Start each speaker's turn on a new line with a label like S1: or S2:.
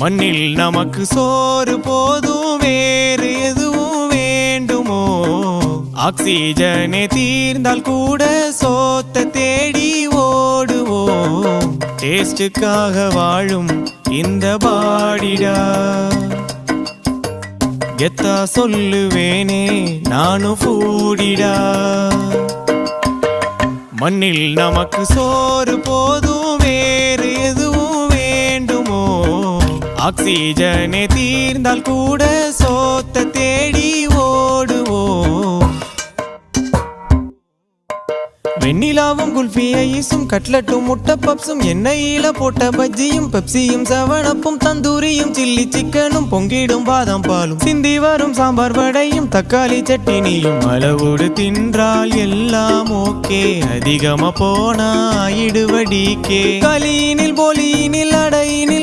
S1: மண்ணில் நமக்கு சோறு போதும், வேறு எதுவும் வேண்டுமோ? ஆக்சிஜனே தீர்ந்தால் கூட சோத்த தேடி ஓடுவோம். டேஸ்டுக்காக வாழும் இந்த பாடிடா, கெத்தா சொல்லுவேனே நானும் ஃபூடிடா. மண்ணில் நமக்கு சோறு போதும், வேறு எதுவும் வேண்டுமோ? ஆக்சிஜனே தீர்ந்தால் கூட சோத்த தேடி ஓடுவோம். வெண்ணிலாவும் குல்ஃபி ஐஸும் கட்லட்டும் முட்டை பப்ஸும் எண்ணெயில போட்ட பஜ்ஜியும் பெப்சியும் செவனப்பும் தந்தூரியும் சில்லி சிக்கனும் பொங்கிடும் பாதாம் பாலும் சிந்தி வரும் சாம்பார் வடையும் தக்காளி சட்டினியும் அளவோடு தின்றால் எல்லாம் ஓகே. அதிகமா போனா ஆயிடுவடிக்கே. களியினில் போலியினில் அடையினில்